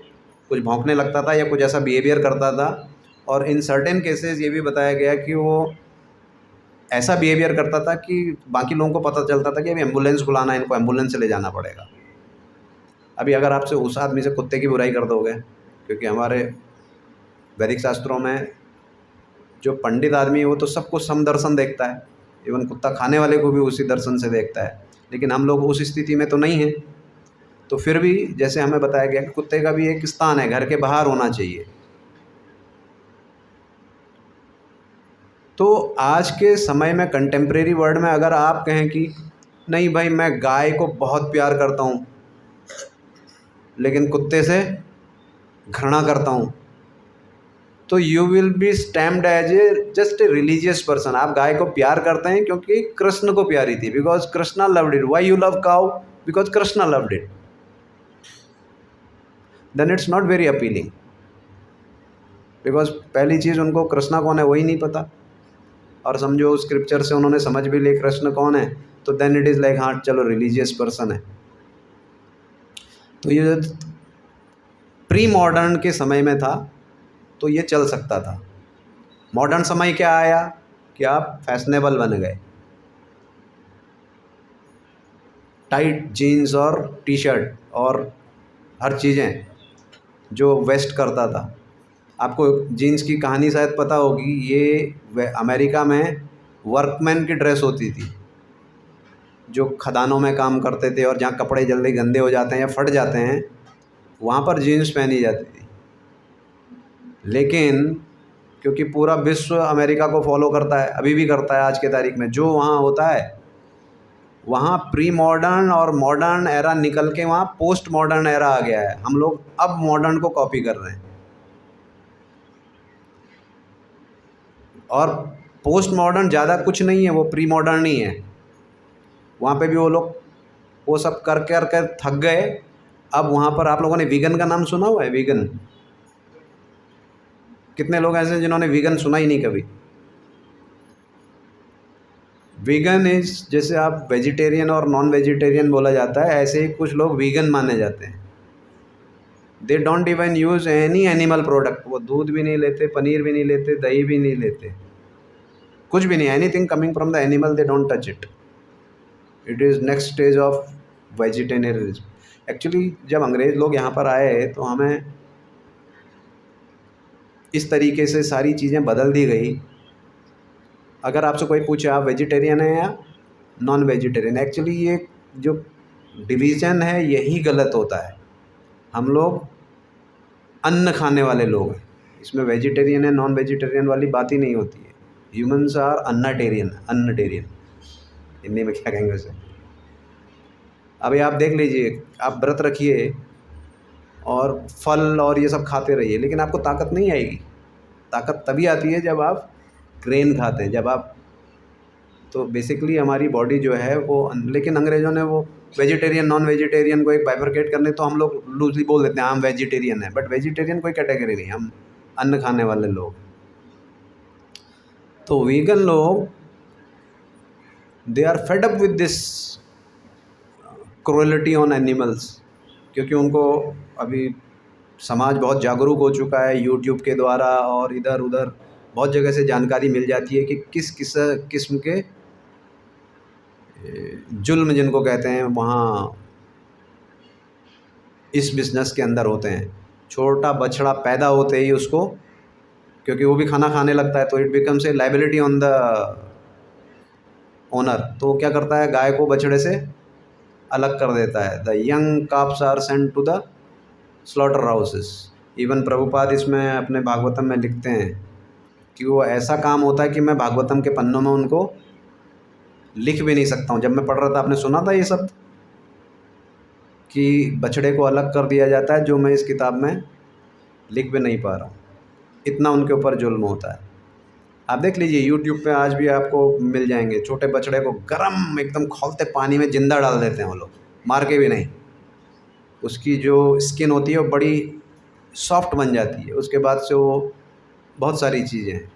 कुछ भौंकने लगता था या कुछ ऐसा बिहेवियर करता था। और इन सर्टेन केसेस ये भी बताया गया कि वो ऐसा बिहेवियर करता था कि बाकी लोगों को पता चलता था कि अभी एम्बुलेंस बुलाना है, इनको एम्बुलेंस से ले जाना पड़ेगा। अभी अगर आपसे उस आदमी से कुत्ते की बुराई कर दोगे, क्योंकि हमारे वैदिक शास्त्रों में जो पंडित आदमी है वो तो सबको समदर्शन देखता है, इवन कुत्ता खाने वाले को भी उसी दर्शन से देखता है, लेकिन हम लोग उस स्थिति में तो नहीं हैं। तो फिर भी जैसे हमें बताया गया कि कुत्ते का भी एक स्थान है, घर के बाहर होना चाहिए। तो आज के समय में कंटेम्प्रेरी वर्ल्ड में अगर आप कहें कि नहीं भाई मैं गाय को बहुत प्यार करता हूँ लेकिन कुत्ते से घृणा करता हूँ, तो you will be stamped as a just a religious person. आप गाय को प्यार करते हैं क्योंकि कृष्ण को प्यारी थी, because Krishna loved it. Why you love cow? Because Krishna loved it. Then it's not very appealing, because पहली चीज़ उनको कृष्णा कौन है वही नहीं पता, और समझो स्क्रिप्चर से उन्होंने समझ भी लिया कृष्ण कौन है, तो देन इट इज़ लाइक हाँ चलो रिलीजियस पर्सन है। तो ये प्री मॉडर्न के समय में था तो ये चल सकता था। मॉडर्न समय क्या आया कि आप फैशनेबल बन गए, टाइट जीन्स और टी शर्ट और हर चीज़ें जो वेस्ट करता था। आपको जीन्स की कहानी शायद पता होगी, ये अमेरिका में वर्कमैन की ड्रेस होती थी, जो खदानों में काम करते थे और जहाँ कपड़े जल्दी गंदे हो जाते हैं या फट जाते हैं वहाँ पर जीन्स पहनी जाती थी। लेकिन क्योंकि पूरा विश्व अमेरिका को फॉलो करता है, अभी भी करता है आज के तारीख में, जो वहाँ होता है वहाँ प्री मॉडर्न और मॉडर्न एरा निकल के वहाँ पोस्ट मॉडर्न एरा आ गया है। हम लोग अब मॉडर्न को कॉपी कर रहे हैं, और पोस्ट मॉडर्न ज़्यादा कुछ नहीं है, वो प्री मॉडर्न ही है। वहाँ पे भी वो लोग वो सब कर कर कर थक गए। अब वहाँ पर आप लोगों ने वीगन का नाम सुना हुआ है? वीगन, कितने लोग ऐसे हैं जिन्होंने वीगन सुना ही नहीं कभी? वीगन इज, जैसे आप वेजिटेरियन और नॉन वेजिटेरियन बोला जाता है, ऐसे ही कुछ लोग वीगन माने जाते हैं। They don't even use any animal product. वो दूध भी नहीं लेते, पनीर भी नहीं लेते, दही भी नहीं लेते, कुछ भी नहीं। Anything coming from the animal they don't touch it. It is next stage of vegetarianism. Actually जब अंग्रेज़ लोग यहाँ पर आए तो हमें इस तरीके से सारी चीज़ें बदल दी गई। अगर आपसे कोई पूछे आप वेजिटेरियन हैं या नॉन वेजिटेरियन, एक्चुअली ये जो डिवीज़न है यही गलत होता है। हम लोग अन्न खाने वाले लोग हैं, इसमें वेजिटेरियन है नॉन वेजिटेरियन वाली बात ही नहीं होती है। ह्यूमन्स आर अन्नटेरियन, हिंदी में क्या कहेंगे उसे? अभी आप देख लीजिए, आप व्रत रखिए और फल और ये सब खाते रहिए, लेकिन आपको ताकत नहीं आएगी। ताकत तभी आती है जब आप ग्रेन खाते हैं, जब आप, तो बेसिकली हमारी बॉडी जो है वो, लेकिन अंग्रेज़ों ने वो वेजिटेरियन नॉन वेजिटेरियन को एक बाइफरकेट करने, तो हम लोग लूजली बोल देते हैं हम वेजिटेरियन हैं, बट वेजिटेरियन कोई कैटेगरी नहीं, हम अन्न खाने वाले लोग। तो वीगन लोग they are fed up with this cruelty on animals, क्योंकि उनको अभी समाज बहुत जागरूक हो चुका है यूट्यूब के द्वारा और इधर उधर बहुत जगह से जानकारी मिल जाती है कि किस किस किस्म के जुल्म जिनको कहते हैं वहाँ इस बिज़नेस के अंदर होते हैं। छोटा बछड़ा पैदा होते ही उसको, क्योंकि वो भी खाना खाने लगता है, तो it becomes a liability on the owner. तो वो क्या करता है, गाय को बछड़े से अलग कर देता है। The young calves are sent to the slaughter houses. Even Prabhupada इसमें अपने भागवतम में लिखते हैं कि वो ऐसा काम होता है कि मैं भागवतम के पन्नों में उनको लिख भी नहीं सकता हूँ। जब मैं पढ़ रहा था, आपने सुना था ये सब कि बछड़े को अलग कर दिया जाता है, जो मैं इस किताब में लिख भी नहीं पा रहा हूँ, इतना उनके ऊपर जुल्म होता है। आप देख लीजिए यूट्यूब पे आज भी आपको मिल जाएंगे, छोटे बछड़े को गरम एकदम खौलते पानी में जिंदा डाल देते हैं वो लोग, मार के भी नहीं। उसकी जो स्किन होती है वो बड़ी सॉफ्ट बन जाती है, उसके बाद से वो बहुत सारी चीज़ें हैं।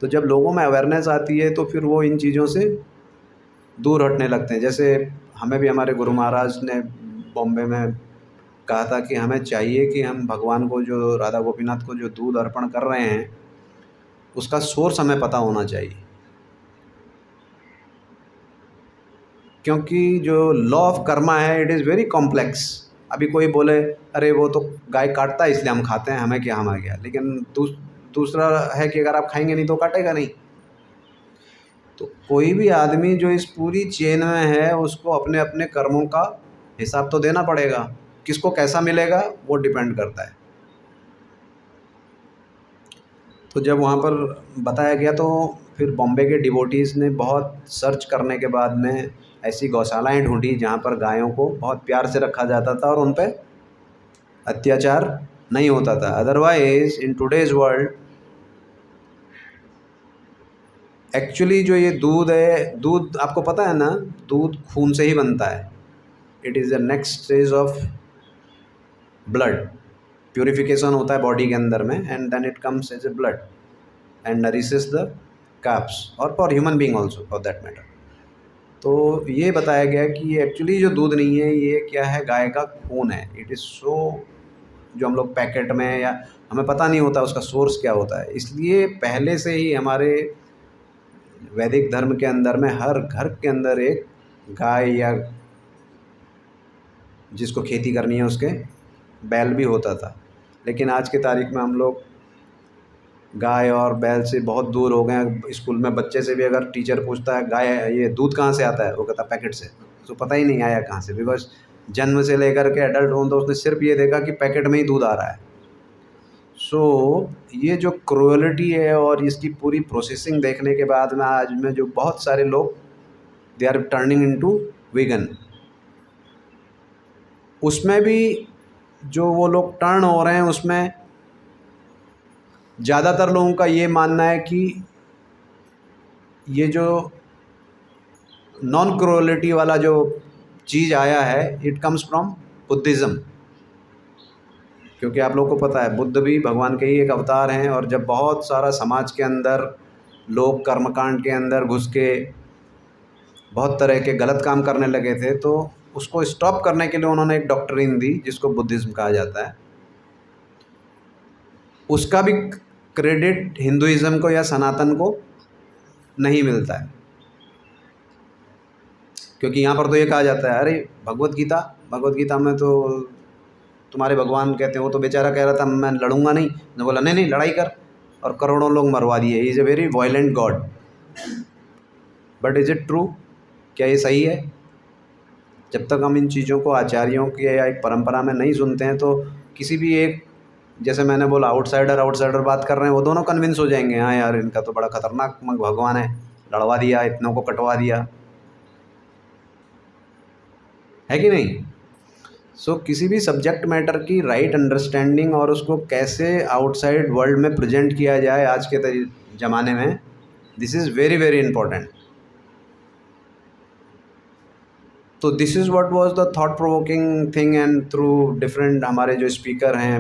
तो जब लोगों में अवेयरनेस आती है तो फिर वो इन चीज़ों से दूर हटने लगते हैं। जैसे हमें भी हमारे गुरु महाराज ने बॉम्बे में कहा था कि हमें चाहिए कि हम भगवान को, जो राधा गोपीनाथ को जो दूध अर्पण कर रहे हैं, उसका सोर्स हमें पता होना चाहिए। क्योंकि जो लॉ ऑफ कर्मा है, इट इज़ वेरी कॉम्प्लेक्स। अभी कोई बोले अरे वो तो गाय काटता है इसलिए हम खाते हैं, हमें क्या हमारे क्या, लेकिन दूसरा है कि अगर आप खाएंगे नहीं तो काटेगा नहीं। तो कोई भी आदमी जो इस पूरी चेन में है, उसको अपने अपने कर्मों का हिसाब तो देना पड़ेगा। किसको कैसा मिलेगा वो डिपेंड करता है। तो जब वहाँ पर बताया गया तो फिर बॉम्बे के डिवोटीज़ ने बहुत सर्च करने के बाद में ऐसी गौशालाएं ढूंढी जहाँ पर गायों को बहुत प्यार से रखा जाता था और उन पे अत्याचार नहीं होता था। Otherwise in today's world actually जो ये दूध है, दूध आपको पता है ना, दूध खून से ही बनता है। It is the next stage of blood. Purification होता है बॉडी के अंदर में, and then it comes as a blood and nourishes the caps, और for human being also for that matter. तो ये बताया गया कि ये एक्चुअली जो दूध नहीं है, ये क्या है, गाय का खून है। इट इज़ सो, जो हम लोग पैकेट में या हमें पता नहीं होता उसका सोर्स क्या होता है। इसलिए पहले से ही हमारे वैदिक धर्म के अंदर में हर घर के अंदर एक गाय या जिसको खेती करनी है उसके बैल भी होता था। लेकिन आज की तारीख में हम लोग गाय और बैल से बहुत दूर हो गए हैं। स्कूल में बच्चे से भी अगर टीचर पूछता है गाय ये दूध कहाँ से आता है, वो कहता है पैकेट से। तो पता ही नहीं आया कहाँ से, बिकॉज जन्म से लेकर के एडल्ट हों तो उसने सिर्फ ये देखा कि पैकेट में ही दूध आ रहा है। सो ये जो क्रूअलिटी है और इसकी पूरी प्रोसेसिंग देखने के बाद में आज में जो बहुत सारे लोग they are turning into vegan, उसमें भी जो वो लोग टर्न हो रहे हैं उसमें ज़्यादातर लोगों का ये मानना है कि ये जो नॉन क्रूअलिटी वाला जो चीज़ आया है, इट कम्स फ्रॉम बुद्धिज़्म। क्योंकि आप लोगों को पता है बुद्ध भी भगवान के ही एक अवतार हैं, और जब बहुत सारा समाज के अंदर लोग कर्मकांड के अंदर घुस के बहुत तरह के गलत काम करने लगे थे, तो उसको स्टॉप करने के लिए उन्होंने एक डॉक्ट्रिन दी जिसको बुद्धिज़्म कहा जाता है। उसका भी क्रेडिट हिंदुइज़्म को या सनातन को नहीं मिलता है। क्योंकि यहाँ पर तो ये कहा जाता है, अरे भगवत गीता में तो तुम्हारे भगवान कहते हैं, वो तो बेचारा कह रहा था मैं लड़ूंगा नहीं, ने बोला नहीं नहीं लड़ाई कर, और करोड़ों लोग मरवा दिए। He is a very violent God. But is it true? क्या ये सही है? जब तक हम इन चीज़ों को आचार्यों की या एक परंपरा में नहीं सुनते हैं, तो किसी भी एक, जैसे मैंने बोला आउटसाइडर बात कर रहे हैं, वो दोनों कन्विंस हो जाएंगे, हाँ यार इनका तो बड़ा खतरनाक भगवान है, लड़वा दिया, इतनों को कटवा दिया, है कि नहीं? सो किसी भी सब्जेक्ट मैटर की राइट अंडरस्टैंडिंग और उसको कैसे आउटसाइड वर्ल्ड में प्रेजेंट किया जाए आज के ज़माने में, this is very very important. तो this is what was the thought provoking thing, and through different हमारे जो स्पीकर हैं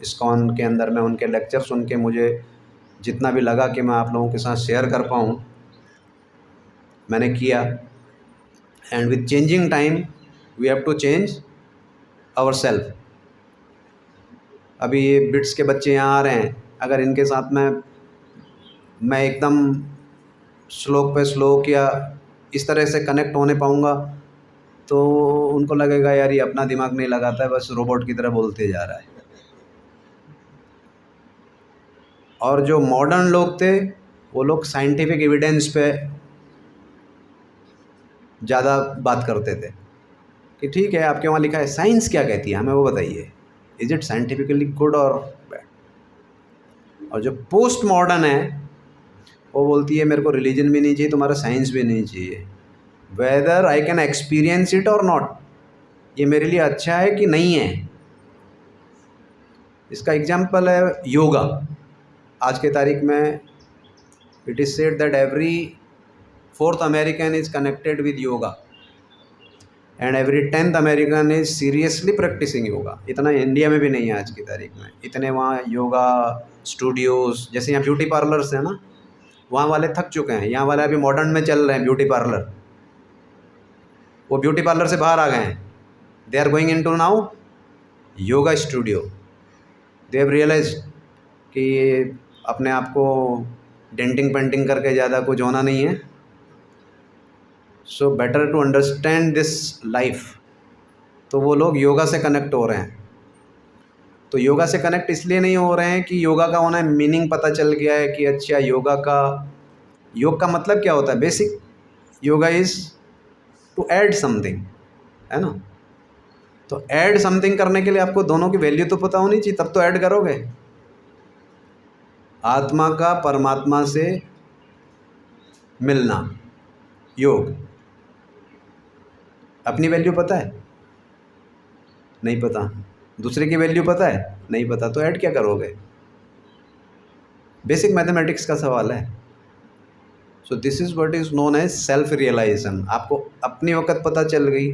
इस्कॉन के अंदर में, उनके लेक्चर सुन के मुझे जितना भी लगा कि मैं आप लोगों के साथ शेयर कर पाऊँ, मैंने किया। And with changing time we have to change our self. अभी ये बिट्स के बच्चे यहाँ आ रहे हैं, अगर इनके साथ में मैं एकदम श्लोक पे श्लोक या इस तरह से कनेक्ट होने पाऊँगा तो उनको लगेगा यार ये अपना दिमाग नहीं लगाता है, बस रोबोट की तरह बोलते जा रहा है। और जो मॉडर्न लोग थे वो लोग साइंटिफिक एविडेंस पे ज़्यादा बात करते थे कि ठीक है आपके वहाँ लिखा है, साइंस क्या कहती है हमें वो बताइए, इज इट साइंटिफिकली गुड और बैड। और जो पोस्ट मॉडर्न है वो बोलती है मेरे को रिलीजन भी नहीं चाहिए, तुम्हारा साइंस भी नहीं चाहिए, whether I can experience it और नॉट, ये मेरे लिए अच्छा है कि नहीं है। इसका एग्जाम्पल है योगा। आज के तारीख में it is said that every fourth American is connected with yoga and every 10th American is seriously practising yoga. इतना इंडिया में भी नहीं है आज की तारीख में, इतने वहाँ योगा स्टूडियोज़, जैसे यहाँ ब्यूटी पार्लर्स हैं ना, वहाँ वाले थक चुके हैं, यहाँ वाले अभी मॉडर्न में चल रहे हैं ब्यूटी पार्लर, वो ब्यूटी पार्लर से बाहर आ गए हैं, they are going into now yoga studio. They have realise कि अपने आप को डेंटिंग पेंटिंग करके ज़्यादा कुछ होना नहीं है, so better to understand this life. तो वो लोग योगा से कनेक्ट हो रहे हैं। तो योगा से कनेक्ट इसलिए नहीं हो रहे हैं कि योगा का उन्हें मीनिंग पता चल गया है कि अच्छा योग का मतलब क्या होता है। Basic yoga is to add something, है ना। तो ऐड समथिंग करने के लिए आपको दोनों की वैल्यू तो पता होनी चाहिए, तब तो ऐड करोगे। आत्मा का परमात्मा से मिलना, योग। अपनी वैल्यू पता है? नहीं पता। दूसरे की वैल्यू पता है? नहीं पता। तो ऐड क्या करोगे? बेसिक मैथमेटिक्स का सवाल है। So this is what is known as self realisation. आपको अपनी वक़्त पता चल गई,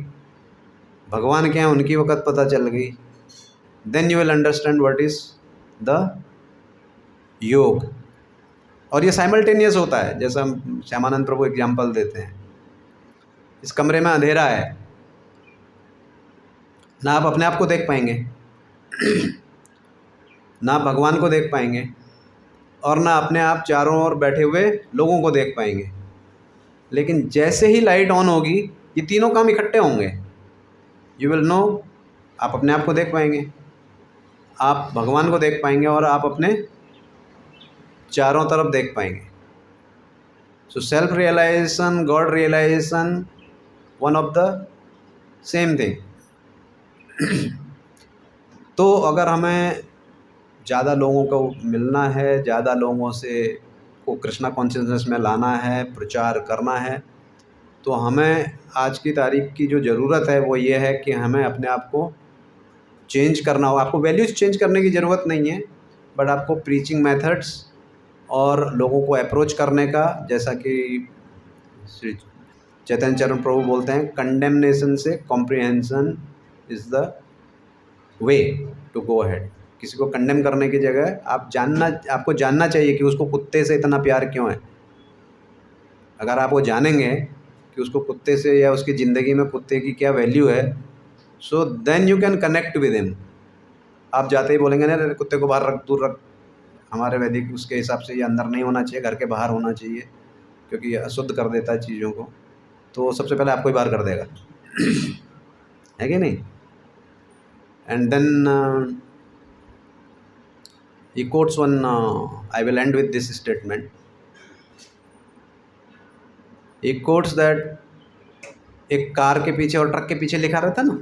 भगवान क्या है उनकी वक़्त पता चल गई, then you will understand what is the yog. और ये साइमल्टेनियस होता है। जैसा हम श्यामानंद प्रभु एग्जाम्पल देते हैं, इस कमरे में अंधेरा है, ना आप अपने आप को देख पाएंगे, ना आप भगवान को देख पाएंगे, और ना अपने आप चारों ओर बैठे हुए लोगों को देख पाएंगे। लेकिन जैसे ही लाइट ऑन होगी ये तीनों काम इकट्ठे होंगे। यू विल नो, आप अपने आप को देख पाएंगे, आप भगवान को देख पाएंगे, और आप अपने चारों तरफ देख पाएंगे। So self realisation, god realisation, one of the same thing. तो अगर हमें ज़्यादा लोगों को मिलना है, ज़्यादा लोगों से को कृष्णा कॉन्शियसनेस में लाना है, प्रचार करना है, तो हमें आज की तारीख की जो ज़रूरत है वो ये है कि हमें अपने आप को चेंज करना हो। आपको वैल्यूज़ चेंज करने की ज़रूरत नहीं है, बट आपको प्रीचिंग मेथड्स और लोगों को अप्रोच करने का, जैसा कि श्री चैतन्य चरण प्रभु बोलते हैं, कंडेमनेशन से comprehension is the way to go ahead. किसी को कंडेम करने की जगह आपको जानना चाहिए कि उसको कुत्ते से इतना प्यार क्यों है। अगर आप वो जानेंगे कि उसको कुत्ते से या उसकी ज़िंदगी में कुत्ते की क्या वैल्यू है, so then you can connect with him. आप जाते ही बोलेंगे ना कुत्ते को बाहर रख, दूर रख, हमारे वैदिक उसके हिसाब से ये अंदर नहीं होना चाहिए, घर के बाहर होना चाहिए, क्योंकि ये अशुद्ध कर देता है चीज़ों को। तो सबसे पहले आपको ही बाहर कर देगा, है कि नहीं। And then he quotes one, I will end with this statement. He quotes that एक कार के पीछे और ट्रक के पीछे लिखा रहता ना,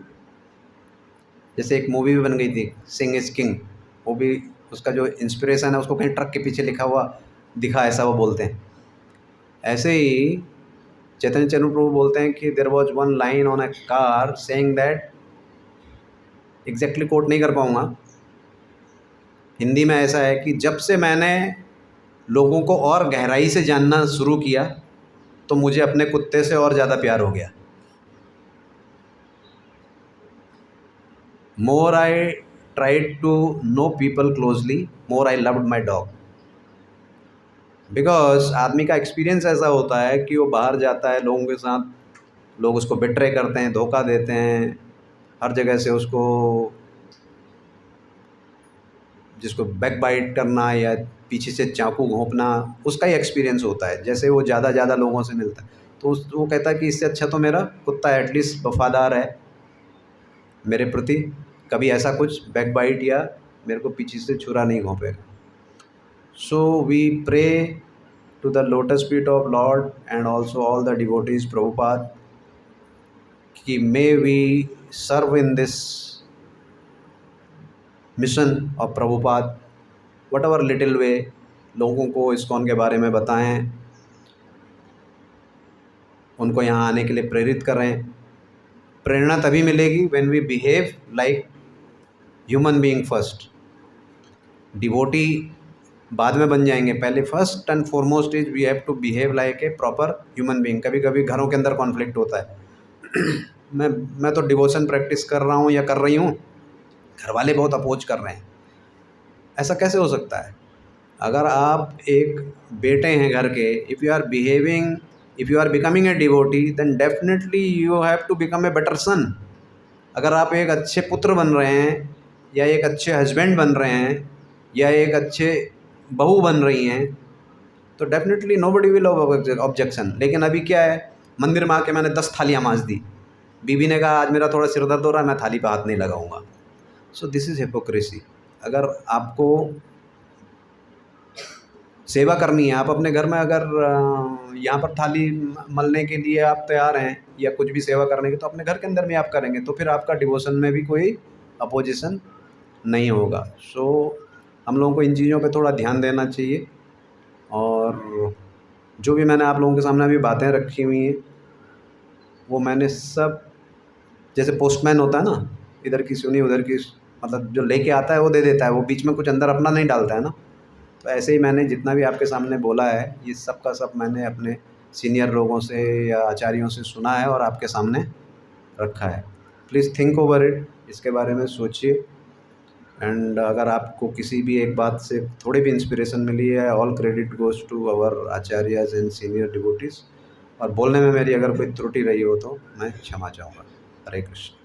जैसे एक मूवी भी बन गई थी सिंग इज किंग, वो भी उसका जो इंस्पिरेशन है उसको कहीं ट्रक के पीछे लिखा हुआ दिखा, ऐसा वो बोलते हैं। ऐसे ही चैतन्य चरण प्रभु बोलते हैं कि there was one line on a car saying that, exactly quote नहीं कर पाऊँगा, हिंदी में ऐसा है कि जब से मैंने लोगों को और गहराई से जानना शुरू किया तो मुझे अपने कुत्ते से और ज़्यादा प्यार हो गया। More I tried to know people closely, more I loved my dog. Because आदमी का एक्सपीरियंस ऐसा होता है कि वो बाहर जाता है लोगों के साथ, लोग उसको बिट्रे करते हैं, धोखा देते हैं, हर जगह से उसको जिसको बैक बाइट करना या पीछे से चाकू घोंपना, उसका ही एक्सपीरियंस होता है। जैसे वो ज़्यादा लोगों से मिलता है तो वो कहता है कि इससे अच्छा तो मेरा कुत्ता एटलीस्ट वफ़ादार है मेरे प्रति, कभी ऐसा कुछ बैक बाइट या मेरे को पीछे से छुरा नहीं घोंपेगा। So we pray to the lotus feet of lord and also all the devotees Prabhupada कि may we serve in this mission of Prabhupada whatever little way, लोगों को इस्कॉन के बारे में बताएं, उनको यहाँ आने के लिए प्रेरित करें। प्रेरणा तभी मिलेगी when we behave like human being first. Devotee बाद में बन जाएंगे, पहले first and foremost is we have to behave like a proper human being. कभी कभी घरों के अंदर कॉन्फ्लिक्ट होता है मैं तो डिवोशन प्रैक्टिस कर रहा हूँ या कर रही हूँ, घर वाले बहुत अपोज कर रहे हैं। ऐसा कैसे हो सकता है? अगर आप एक बेटे हैं घर के, if you are becoming a devotee then definitely you have to become a better son. अगर आप एक अच्छे पुत्र बन रहे हैं या एक अच्छे हस्बैंड बन रहे हैं या एक अच्छे बहू बन रही हैं तो डेफिनेटली नोबडी विल ऑब्जेक्शन। लेकिन अभी क्या है, मंदिर में आके मैंने 10 थालियाँ मांज दी, बीवी ने कहा आज मेरा थोड़ा सिर दर्द हो रहा है, मैं थाली पे हाथ नहीं लगाऊंगा। सो दिस इज़ हिपोक्रेसी। अगर आपको सेवा करनी है, आप अपने घर में अगर यहाँ पर थाली मलने के लिए आप तैयार हैं या कुछ भी सेवा करने की, तो अपने घर के अंदर में आप करेंगे, तो फिर आपका डिवोशन में भी कोई अपोजिशन नहीं होगा। सो हम लोगों को इन चीज़ों पे थोड़ा ध्यान देना चाहिए। और जो भी मैंने आप लोगों के सामने अभी बातें रखी हुई हैं वो मैंने सब, जैसे पोस्टमैन होता है ना, इधर की सुनी उधर की, मतलब जो लेके आता है वो दे देता है, वो बीच में कुछ अंदर अपना नहीं डालता है ना। तो ऐसे ही मैंने जितना भी आपके सामने बोला है ये सब का सब मैंने अपने सीनियर लोगों से या आचार्यों से सुना है और आपके सामने रखा है। प्लीज़ थिंक ओवर इट, इसके बारे में सोचिए। एंड अगर आपको किसी भी एक बात से थोड़ी भी इंस्पिरेशन मिली है, all credit goes to our acharyas and senior devotees. और बोलने में मेरी अगर कोई त्रुटि रही हो तो मैं क्षमा चाहूँगा। हरे कृष्ण।